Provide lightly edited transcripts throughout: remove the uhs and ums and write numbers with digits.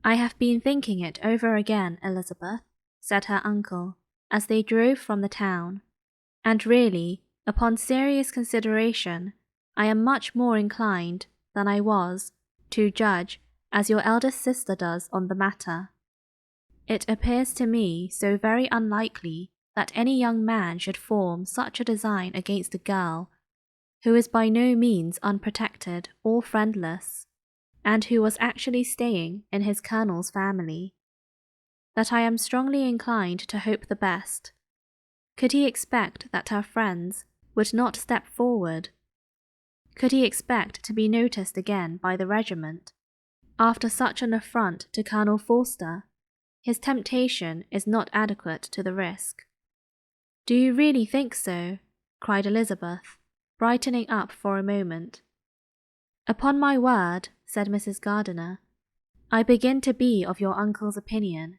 "I have been thinking it over again, Elizabeth," said her uncle, as they drove from the town, "and really, upon serious consideration, I am much more inclined than I was to judge as your eldest sister does on the matter. It appears to me so very unlikely that any young man should form such a design against a girl who is by no means unprotected or friendless, and who was actually staying in his colonel's family, that I am strongly inclined to hope the best. Could he expect that her friends would not step forward? Could he expect to be noticed again by the regiment, after such an affront to Colonel Forster? His temptation is not adequate to the risk." "Do you really think so?" cried Elizabeth, brightening up for a moment. "Upon my word," said Mrs. Gardiner, "I begin to be of your uncle's opinion.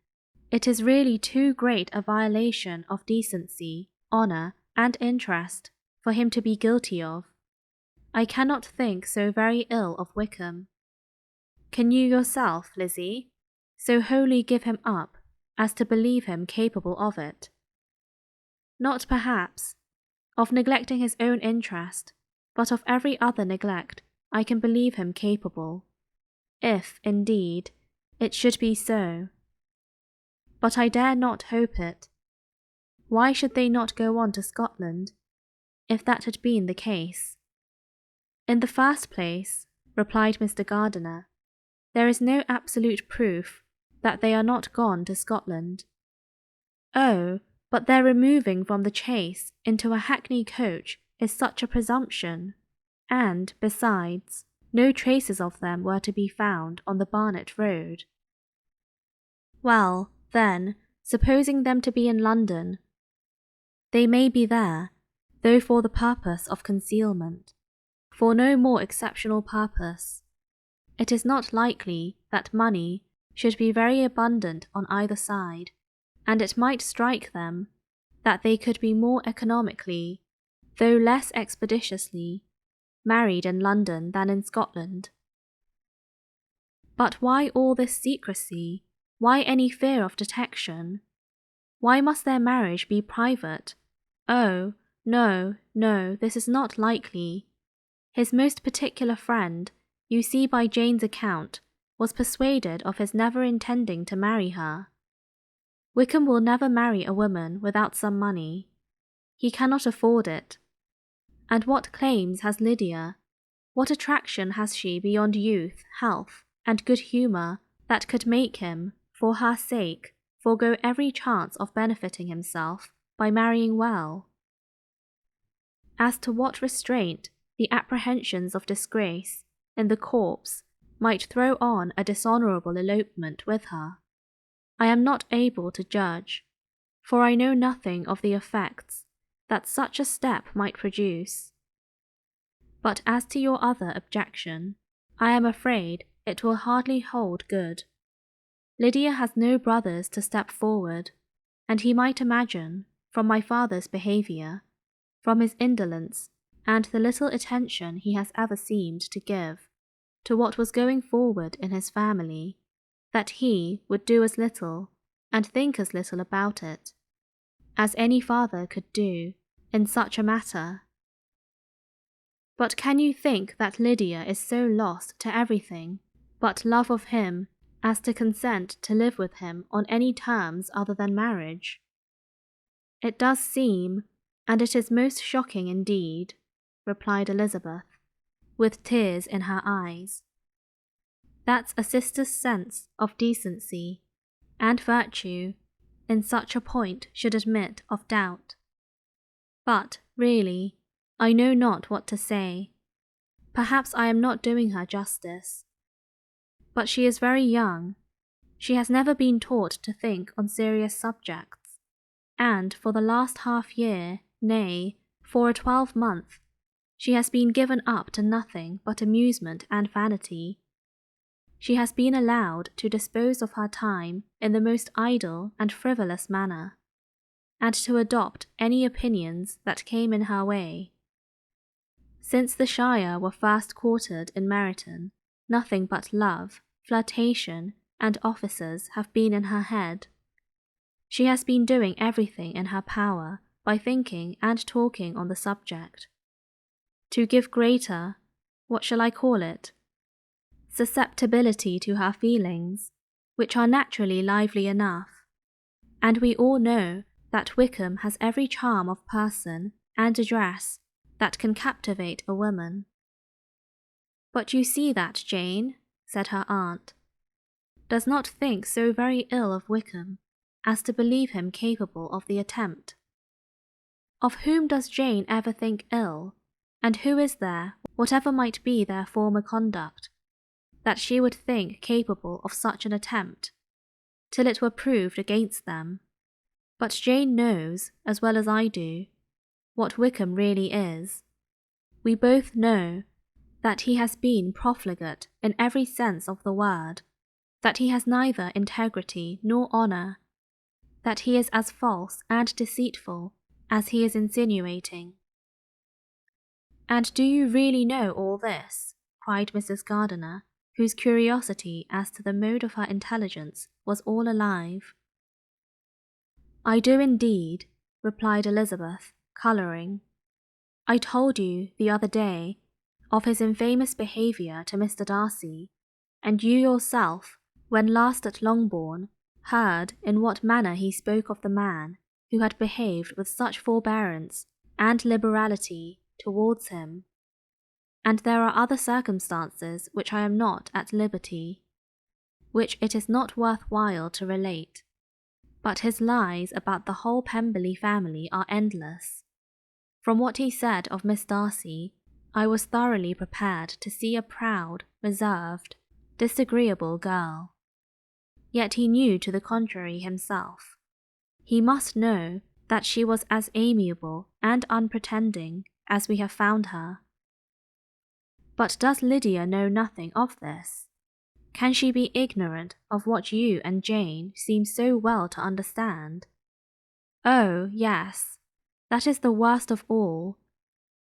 It is really too great a violation of decency, honour, and interest for him to be guilty of. I cannot think so very ill of Wickham. Can you yourself, Lizzie, so wholly give him up as to believe him capable of it?" "Not perhaps of neglecting his own interest, but of every other neglect I can believe him capable, if, indeed, it should be so. But I dare not hope it. Why should they not go on to Scotland, if that had been the case?" "In the first place," replied Mr. Gardiner, "there is no absolute proof that they are not gone to Scotland." "Oh, but their removing from the chaise into a hackney coach is such a presumption, and, besides, no traces of them were to be found on the Barnet road." "Well, then, supposing them to be in London, they may be there, though for the purpose of concealment, for no more exceptional purpose. It is not likely that money should be very abundant on either side, and it might strike them that they could be more economically, though less expeditiously, married in London than in Scotland." "But why all this secrecy? Why any fear of detection? Why must their marriage be private? Oh, no, no, this is not likely. His most particular friend, you see by Jane's account, was persuaded of his never intending to marry her. Wickham will never marry a woman without some money. He cannot afford it. And what claims has Lydia? What attraction has she beyond youth, health, and good humour that could make him, for her sake, forego every chance of benefiting himself by marrying well? As to what restraint the apprehensions of disgrace in the corpse might throw on a dishonourable elopement with her, I am not able to judge, for I know nothing of the effects that such a step might produce. But as to your other objection, I am afraid it will hardly hold good. Lydia has no brothers to step forward, and he might imagine, from my father's behaviour, from his indolence, and the little attention he has ever seemed to give to what was going forward in his family, that he would do as little, and think as little about it, as any father could do in such a matter. But can you think that Lydia is so lost to everything but love of him as to consent to live with him on any terms other than marriage? It does seem, and it is most shocking indeed, replied Elizabeth, with tears in her eyes. That's a sister's sense of decency and virtue in such a point should admit of doubt. But, really, I know not what to say. Perhaps I am not doing her justice. But she is very young. She has never been taught to think on serious subjects, and for the last half-year, nay, for a 12-month, she has been given up to nothing but amusement and vanity. She has been allowed to dispose of her time in the most idle and frivolous manner, and to adopt any opinions that came in her way. Since the Shire were first quartered in Meryton, nothing but love, flirtation, and officers have been in her head. She has been doing everything in her power by thinking and talking on the subject. To give greater, what shall I call it? Susceptibility to her feelings, which are naturally lively enough, and we all know that Wickham has every charm of person and address that can captivate a woman. But you see that Jane, said her aunt, does not think so very ill of Wickham as to believe him capable of the attempt. Of whom does Jane ever think ill, and who is there, whatever might be their former conduct, that she would think capable of such an attempt, till it were proved against them? But Jane knows, as well as I do, what Wickham really is. We both know that he has been profligate in every sense of the word, that he has neither integrity nor honour, that he is as false and deceitful as he is insinuating. And do you really know all this? Cried Mrs. Gardiner, whose curiosity as to the mode of her intelligence was all alive. I do indeed, replied Elizabeth, colouring. I told you the other day of his infamous behaviour to Mr. Darcy, and you yourself, when last at Longbourn, heard in what manner he spoke of the man who had behaved with such forbearance and liberality towards him. And there are other circumstances which I am not at liberty, which it is not worth while to relate. But his lies about the whole Pemberley family are endless. From what he said of Miss Darcy, I was thoroughly prepared to see a proud, reserved, disagreeable girl. Yet he knew to the contrary himself. He must know that she was as amiable and unpretending as we have found her. But does Lydia know nothing of this? Can she be ignorant of what you and Jane seem so well to understand? Oh, yes, that is the worst of all.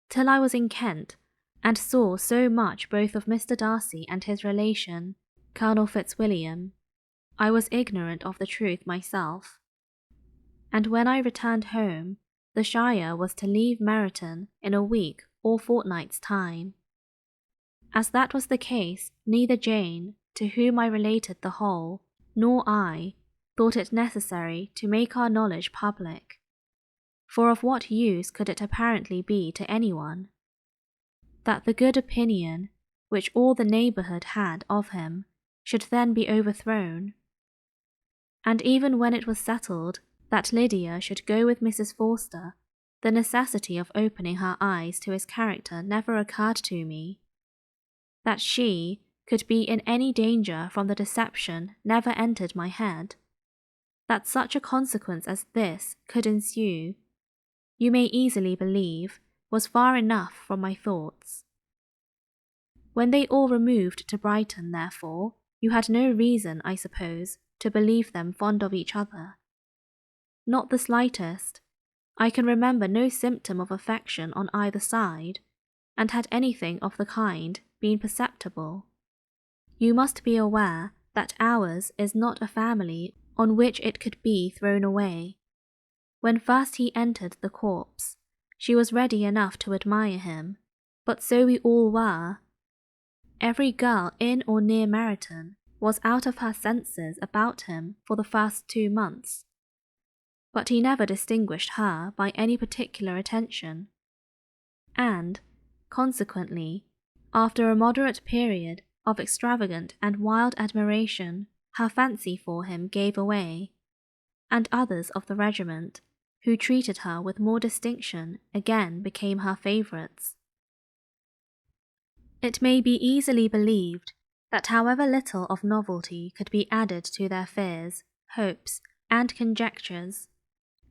Till I was in Kent, and saw so much both of Mr. Darcy and his relation, Colonel Fitzwilliam, I was ignorant of the truth myself. And when I returned home, the Shire was to leave Meryton in a week or fortnight's time. As that was the case, neither Jane, to whom I related the whole, nor I, thought it necessary to make our knowledge public. For of what use could it apparently be to anyone? That the good opinion which all the neighbourhood had of him should then be overthrown. And even when it was settled that Lydia should go with Mrs. Forster, the necessity of opening her eyes to his character never occurred to me. That she could be in any danger from the deception never entered my head. That such a consequence as this could ensue, you may easily believe, was far enough from my thoughts. When they all removed to Brighton, therefore, you had no reason, I suppose, to believe them fond of each other. Not the slightest. I can remember no symptom of affection on either side, and had anything of the kind been perceptible. You must be aware that ours is not a family on which it could be thrown away. When first he entered the corps, she was ready enough to admire him, but so we all were. Every girl in or near Meryton was out of her senses about him for the first 2 months. But he never distinguished her by any particular attention. And, consequently, after a moderate period of extravagant and wild admiration, her fancy for him gave way, and others of the regiment, who treated her with more distinction, again became her favourites. It may be easily believed that however little of novelty could be added to their fears, hopes, and conjectures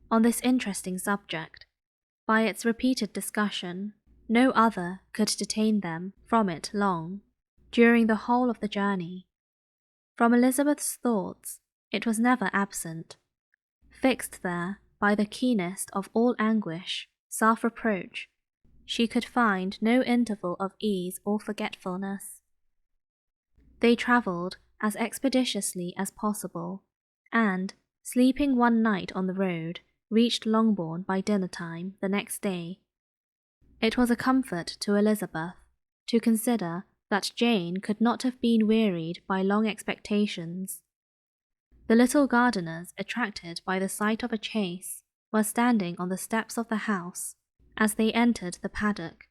on this interesting subject, by its repeated discussion, no other could detain them from it long, during the whole of the journey. From Elizabeth's thoughts it was never absent, fixed there by the keenest of all anguish, self-reproach. She could find no interval of ease or forgetfulness. They travelled as expeditiously as possible, and, sleeping one night on the road, reached Longbourn by dinner time the next day. It was a comfort to Elizabeth to consider that Jane could not have been wearied by long expectations. The little gardeners, attracted by the sight of a chaise, were standing on the steps of the house as they entered the paddock,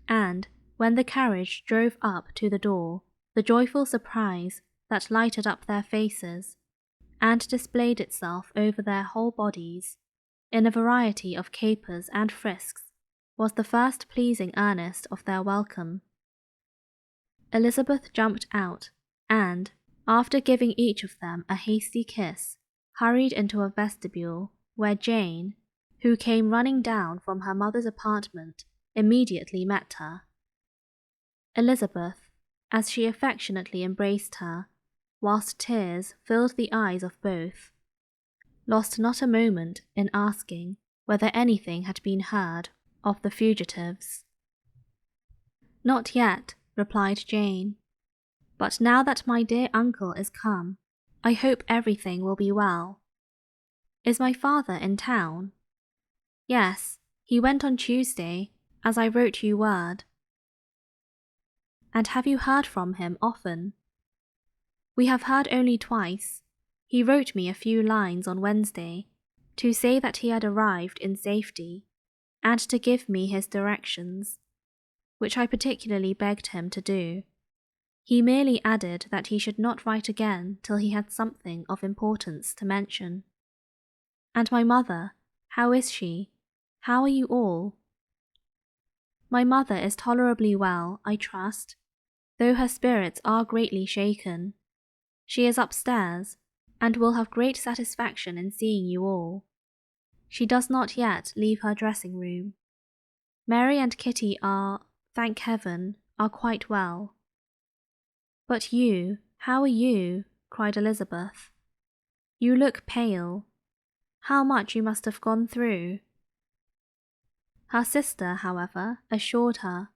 and when the carriage drove up to the door, the joyful surprise that lighted up their faces and displayed itself over their whole bodies in a variety of capers and frisks was the first pleasing earnest of their welcome. Elizabeth jumped out, and, after giving each of them a hasty kiss, hurried into a vestibule where Jane, who came running down from her mother's apartment, immediately met her. Elizabeth, as she affectionately embraced her, whilst tears filled the eyes of both, lost not a moment in asking whether anything had been heard of the fugitives. "Not yet," replied Jane, "but now that my dear uncle is come, I hope everything will be well. Is my father in town?" "Yes, he went on Tuesday, as I wrote you word." "And have you heard from him often?" "We have heard only twice. He wrote me a few lines on Wednesday, to say that he had arrived in safety, and to give me his directions, which I particularly begged him to do. He merely added that he should not write again till he had something of importance to mention. And my mother, how is she? How are you all?" "My mother is tolerably well, I trust, though her spirits are greatly shaken. She is upstairs, and will have great satisfaction in seeing you all. She does not yet leave her dressing-room. Mary and Kitty are, thank heaven, are quite well." "But you, how are you?" cried Elizabeth. "You look pale. How much you must have gone through." Her sister, however, assured her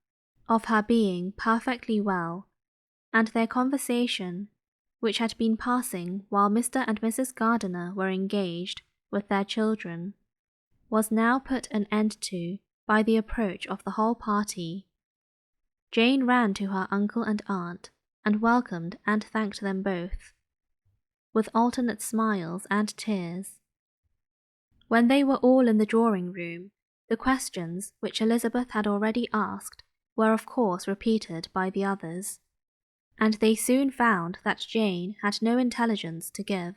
of her being perfectly well, and their conversation, which had been passing while Mr. and Mrs. Gardiner were engaged with their children, was now put an end to by the approach of the whole party. Jane ran to her uncle and aunt, and welcomed and thanked them both, with alternate smiles and tears. When they were all in the drawing-room, the questions which Elizabeth had already asked were of course repeated by the others, and they soon found that Jane had no intelligence to give.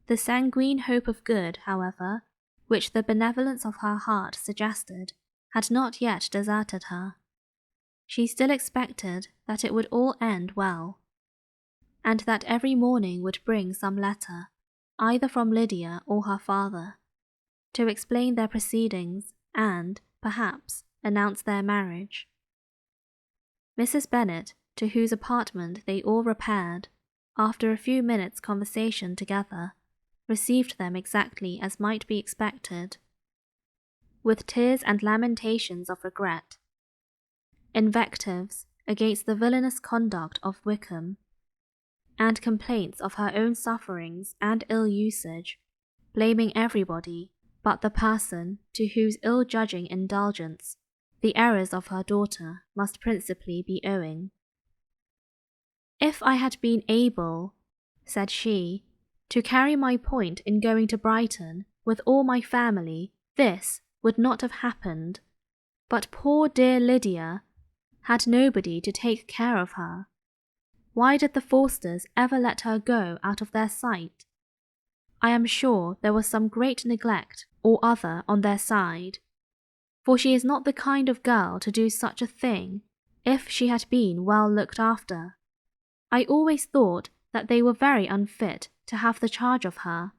The sanguine hope of good, however, which the benevolence of her heart suggested, had not yet deserted her. She still expected that it would all end well, and that every morning would bring some letter, either from Lydia or her father, to explain their proceedings and, perhaps, announce their marriage. Mrs. Bennet, to whose apartment they all repaired, after a few minutes' conversation together, received them exactly as might be expected, with tears and lamentations of regret, invectives against the villainous conduct of Wickham, and complaints of her own sufferings and ill usage, blaming everybody but the person to whose ill-judging indulgence the errors of her daughter must principally be owing. "If I had been able," said she, "to carry my point in going to Brighton with all my family, this would not have happened. But poor dear Lydia had nobody to take care of her. Why did the Forsters ever let her go out of their sight? I am sure there was some great neglect or other on their side, for she is not the kind of girl to do such a thing if she had been well looked after. I always thought that they were very unfit to have the charge of her,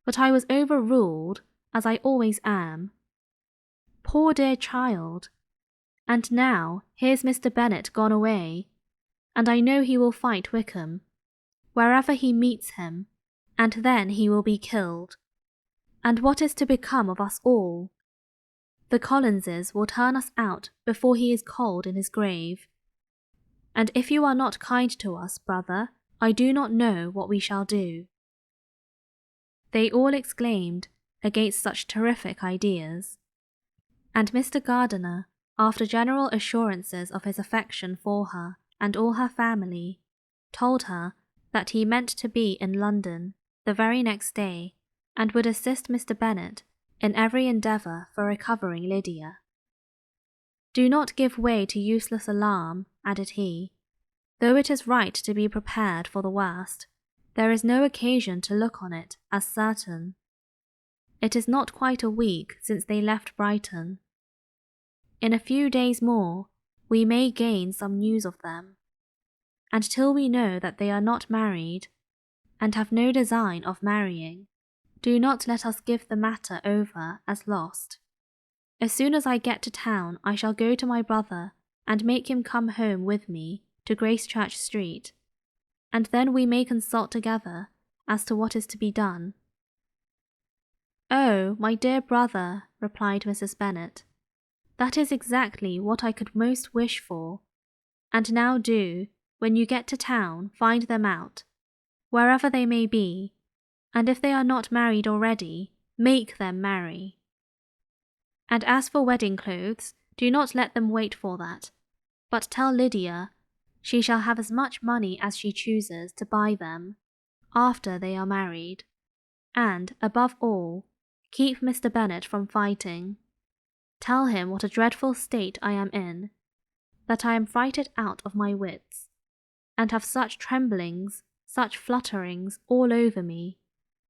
but I was overruled, as I always am. Poor dear child! And now here's Mr. Bennet gone away, and I know he will fight Wickham, wherever he meets him, and then he will be killed. And what is to become of us all? The Collinses will turn us out before he is cold in his grave. and if you are not kind to us, brother, I do not know what we shall do." They all exclaimed against such terrific ideas, and Mr. Gardiner, after general assurances of his affection for her and all her family, told her that he meant to be in London the very next day, and would assist Mr. Bennet in every endeavour for recovering Lydia. "Do not give way to useless alarm," added he. "Though it is right to be prepared for the worst, there is no occasion to look on it as certain. It is not quite a week since they left Brighton. In a few days more, we may gain some news of them, and till we know that they are not married, and have no design of marrying, do not let us give the matter over as lost. As soon as I get to town, I shall go to my brother and make him come home with me to Gracechurch Street, and then we may consult together as to what is to be done." "Oh, my dear brother," replied Mrs. Bennet, "that is exactly what I could most wish for. And now do, when you get to town, find them out, wherever they may be, and if they are not married already, make them marry. And as for wedding clothes, do not let them wait for that, but tell Lydia she shall have as much money as she chooses to buy them after they are married, and, above all, keep Mr. Bennet from fighting. Tell him what a dreadful state I am in, that I am frighted out of my wits, and have such tremblings, such flutterings all over me,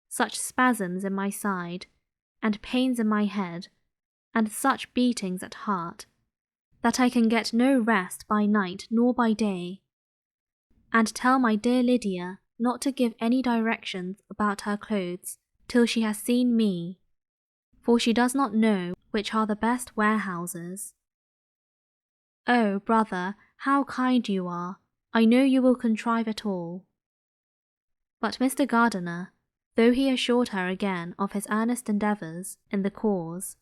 such spasms in my side, and pains in my head, and such beatings at heart, that I can get no rest by night nor by day. And tell my dear Lydia not to give any directions about her clothes till she has seen me, for she does not know which are the best warehouses." "Oh, brother, how kind you are! I know you will contrive it all." But Mr. Gardiner, though he assured her again of his earnest endeavours in the cause,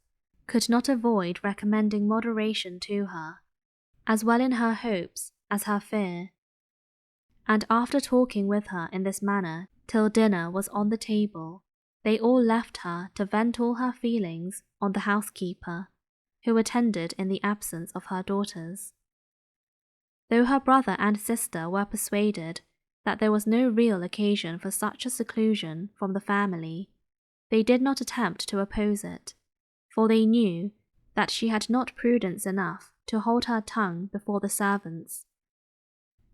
could not avoid recommending moderation to her, as well in her hopes as her fear. And after talking with her in this manner till dinner was on the table, they all left her to vent all her feelings on the housekeeper, who attended in the absence of her daughters. Though her brother and sister were persuaded that there was no real occasion for such a seclusion from the family, they did not attempt to oppose it, for they knew that she had not prudence enough to hold her tongue before the servants.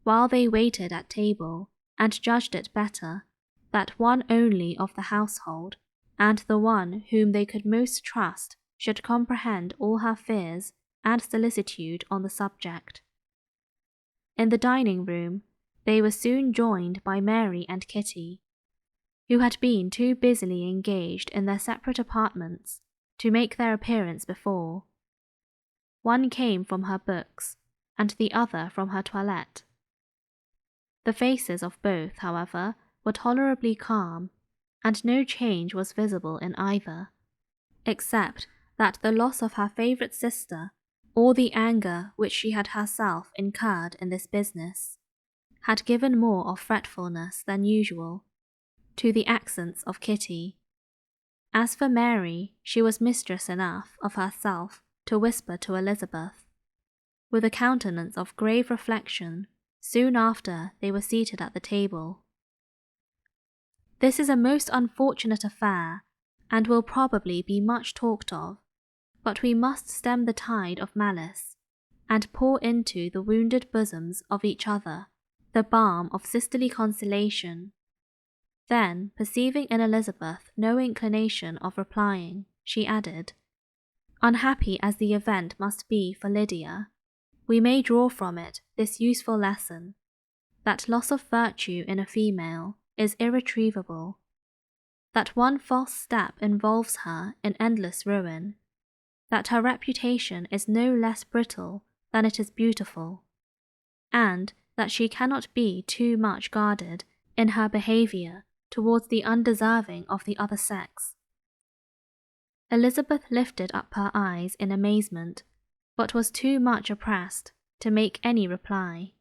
While they waited at table, and judged it better that one only of the household, and the one whom they could most trust, should comprehend all her fears and solicitude on the subject. In the dining-room, they were soon joined by Mary and Kitty, who had been too busily engaged in their separate apartments to make their appearance before. One came from her books, and the other from her toilette. The faces of both, however, were tolerably calm, and no change was visible in either, except that the loss of her favourite sister, or the anger which she had herself incurred in this business, had given more of fretfulness than usual to the accents of Kitty. As for Mary, she was mistress enough of herself to whisper to Elizabeth, with a countenance of grave reflection, soon after they were seated at the table, "This is a most unfortunate affair, and will probably be much talked of, but we must stem the tide of malice, and pour into the wounded bosoms of each other the balm of sisterly consolation." Then, perceiving in Elizabeth no inclination of replying, she added, "Unhappy as the event must be for Lydia, we may draw from it this useful lesson, that loss of virtue in a female is irretrievable, that one false step involves her in endless ruin, that her reputation is no less brittle than it is beautiful, and that she cannot be too much guarded in her behaviour towards the undeserving of the other sex." Elizabeth lifted up her eyes in amazement, but was too much oppressed to make any reply.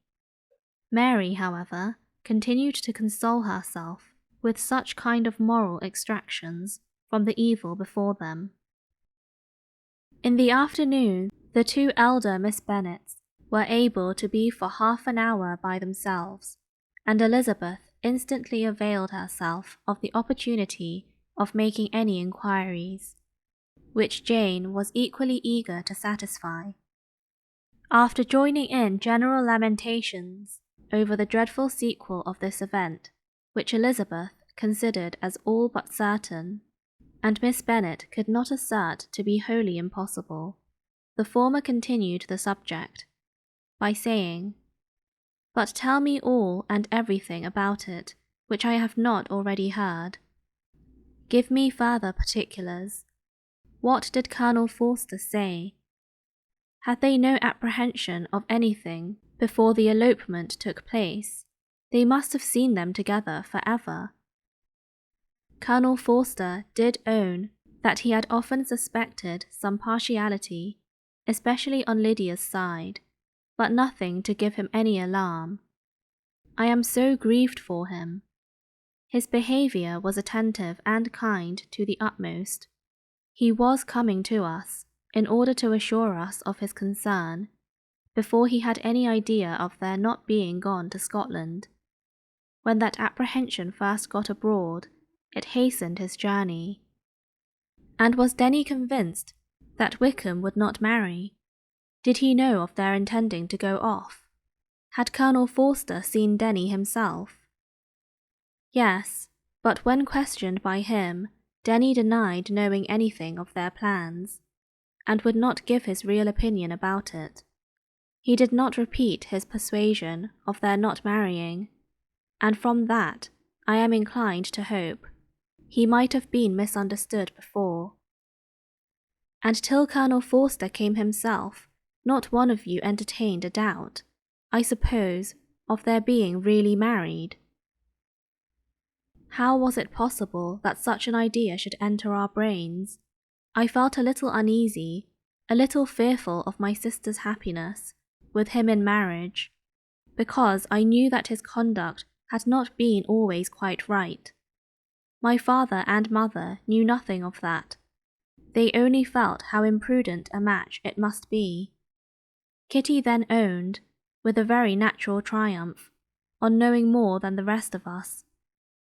Mary, however, continued to console herself with such kind of moral extractions from the evil before them. In the afternoon, the two elder Miss Bennets were able to be for half an hour by themselves, and Elizabeth instantly availed herself of the opportunity of making any inquiries, which Jane was equally eager to satisfy. After joining in general lamentations over the dreadful sequel of this event, which Elizabeth considered as all but certain, and Miss Bennet could not assert to be wholly impossible, the former continued the subject by saying, "But tell me all and everything about it, which I have not already heard. Give me further particulars. What did Colonel Forster say? Had they no apprehension of anything before the elopement took place? They must have seen them together for ever." Colonel Forster did own that he had often suspected some partiality, especially on Lydia's side, but nothing to give him any alarm. I am so grieved for him. His behaviour was attentive and kind to the utmost. He was coming to us, in order to assure us of his concern, before he had any idea of their not being gone to Scotland. When that apprehension first got abroad, it hastened his journey. And was Denny convinced that Wickham would not marry? Did he know of their intending to go off? Had Colonel Forster seen Denny himself? Yes, but when questioned by him, Denny denied knowing anything of their plans, and would not give his real opinion about it. He did not repeat his persuasion of their not marrying, and from that, I am inclined to hope, he might have been misunderstood before. And till Colonel Forster came himself, not one of you entertained a doubt, I suppose, of their being really married. How was it possible that such an idea should enter our brains? I felt a little uneasy, a little fearful of my sister's happiness with him in marriage, because I knew that his conduct had not been always quite right. My father and mother knew nothing of that. They only felt how imprudent a match it must be. Kitty then owned, with a very natural triumph, on knowing more than the rest of us,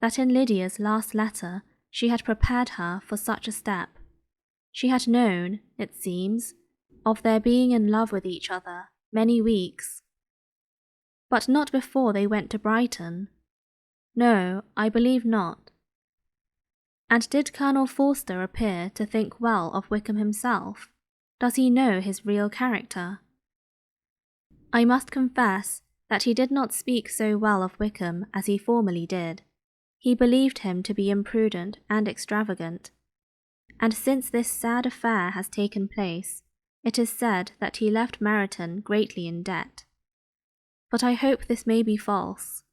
that in Lydia's last letter she had prepared her for such a step. She had known, it seems, of their being in love with each other many weeks. But not before they went to Brighton. No, I believe not. And did Colonel Forster appear to think well of Wickham himself? Does he know his real character? I must confess that he did not speak so well of Wickham as he formerly did. He believed him to be imprudent and extravagant, and since this sad affair has taken place, it is said that he left Meryton greatly in debt. But I hope this may be false.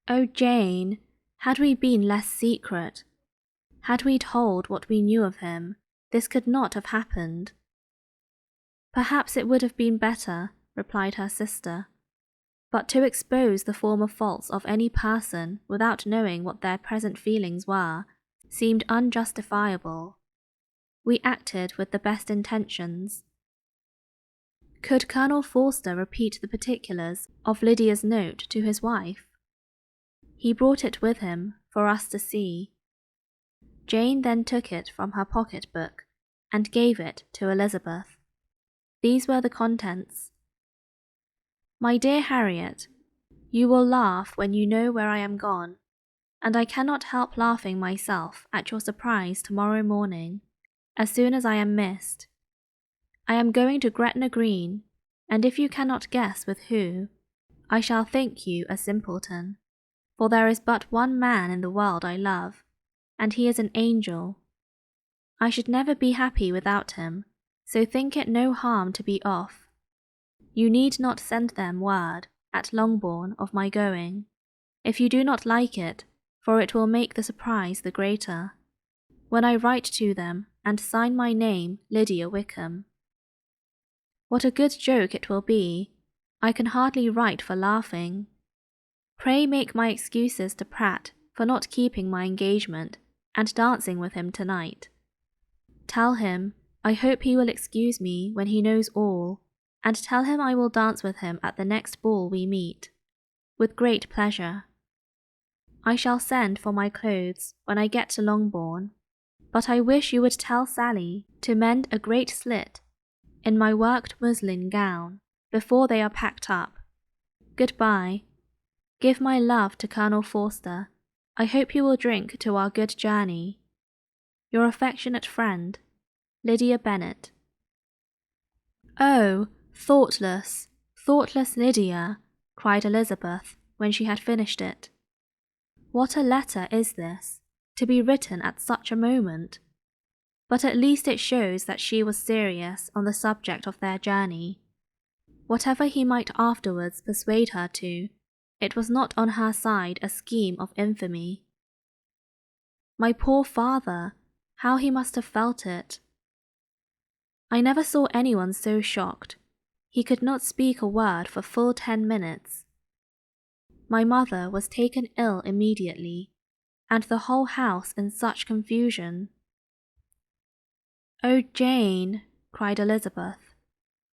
Oh, Jane, had we been less secret, had we told what we knew of him, this could not have happened. Perhaps it would have been better, replied her sister, but to expose the former faults of any person without knowing what their present feelings were seemed unjustifiable. We acted with the best intentions. Could Colonel Forster repeat the particulars of Lydia's note to his wife? He brought it with him for us to see. Jane then took it from her pocket-book and gave it to Elizabeth. These were the contents. My dear Harriet, you will laugh when you know where I am gone, and I cannot help laughing myself at your surprise tomorrow morning, as soon as I am missed. I am going to Gretna Green, and if you cannot guess with who, I shall think you a simpleton, for there is but one man in the world I love, and he is an angel. I should never be happy without him, so think it no harm to be off. You need not send them word at Longbourn of my going, if you do not like it, for it will make the surprise the greater, when I write to them and sign my name Lydia Wickham. What a good joke it will be! I can hardly write for laughing. Pray make my excuses to Pratt for not keeping my engagement and dancing with him tonight. Tell him I hope he will excuse me when he knows all, and tell him I will dance with him at the next ball we meet, with great pleasure. I shall send for my clothes when I get to Longbourn, but I wish you would tell Sally to mend a great slit in my worked muslin gown before they are packed up. Goodbye. Give my love to Colonel Forster. I hope you will drink to our good journey. Your affectionate friend, Lydia Bennet. Oh, thoughtless, thoughtless Lydia, cried Elizabeth when she had finished it. What a letter is this, to be written at such a moment! But at least it shows that she was serious on the subject of their journey. Whatever he might afterwards persuade her to, it was not on her side a scheme of infamy. My poor father, how he must have felt it! I never saw anyone so shocked. He could not speak a word for full 10 minutes. My mother was taken ill immediately, and the whole house in such confusion. Oh, Jane, cried Elizabeth,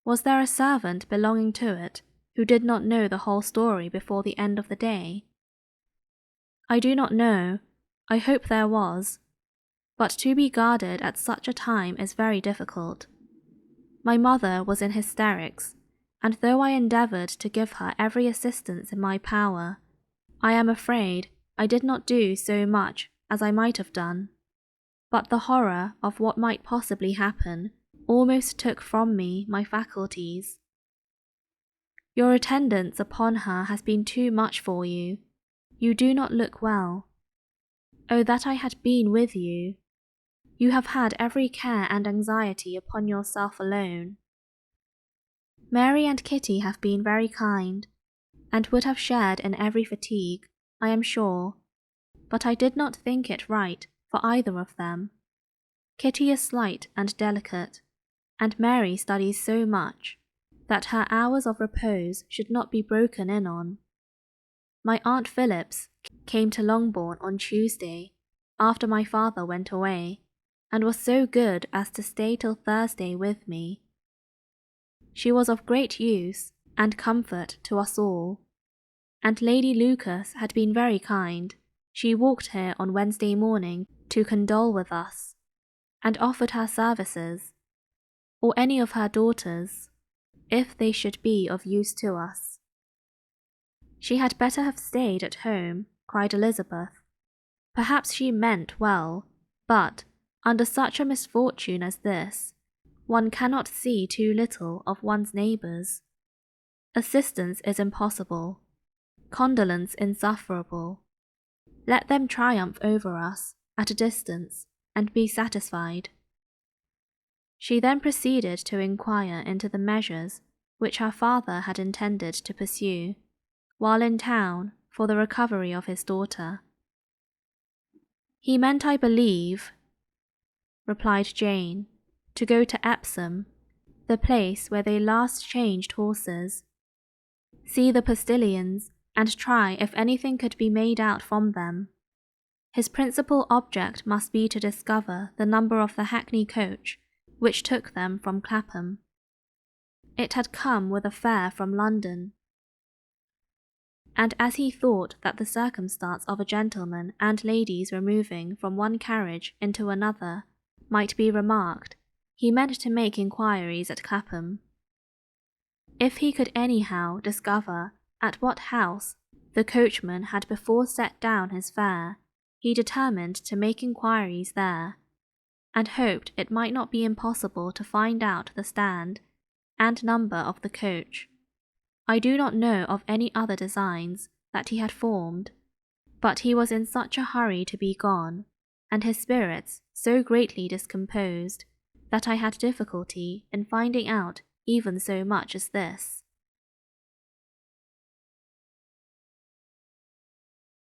was there a servant belonging to it who did not know the whole story before the end of the day? I do not know. I hope there was. But to be guarded at such a time is very difficult. My mother was in hysterics, and though I endeavoured to give her every assistance in my power, I am afraid I did not do so much as I might have done. But the horror of what might possibly happen almost took from me my faculties. Your attendance upon her has been too much for you. You do not look well. Oh, that I had been with you! You have had every care and anxiety upon yourself alone. Mary and Kitty have been very kind, and would have shared in every fatigue, I am sure, but I did not think it right for either of them. Kitty is slight and delicate, and Mary studies so much that her hours of repose should not be broken in on. My Aunt Phillips came to Longbourn on Tuesday, after my father went away, and was so good as to stay till Thursday with me. She was of great use and comfort to us all, and Lady Lucas had been very kind. She walked here on Wednesday morning to condole with us, and offered her services, or any of her daughters, if they should be of use to us. She had better have stayed at home, cried Elizabeth. Perhaps she meant well, but under such a misfortune as this, one cannot see too little of one's neighbours. Assistance is impossible, condolence insufferable. Let them triumph over us at a distance, and be satisfied. She then proceeded to inquire into the measures which her father had intended to pursue, while in town, for the recovery of his daughter. He meant, I believe, replied Jane, to go to Epsom, the place where they last changed horses, see the postilions, and try if anything could be made out from them. His principal object must be to discover the number of the hackney coach which took them from Clapham. It had come with a fare from London, and as he thought that the circumstance of a gentleman and ladies removing from one carriage into another might be remarked, he meant to make inquiries at Clapham. If he could anyhow discover at what house the coachman had before set down his fare, he determined to make inquiries there, and hoped it might not be impossible to find out the stand and number of the coach. I do not know of any other designs that he had formed, but he was in such a hurry to be gone, and his spirits so greatly discomposed, that I had difficulty in finding out even so much as this.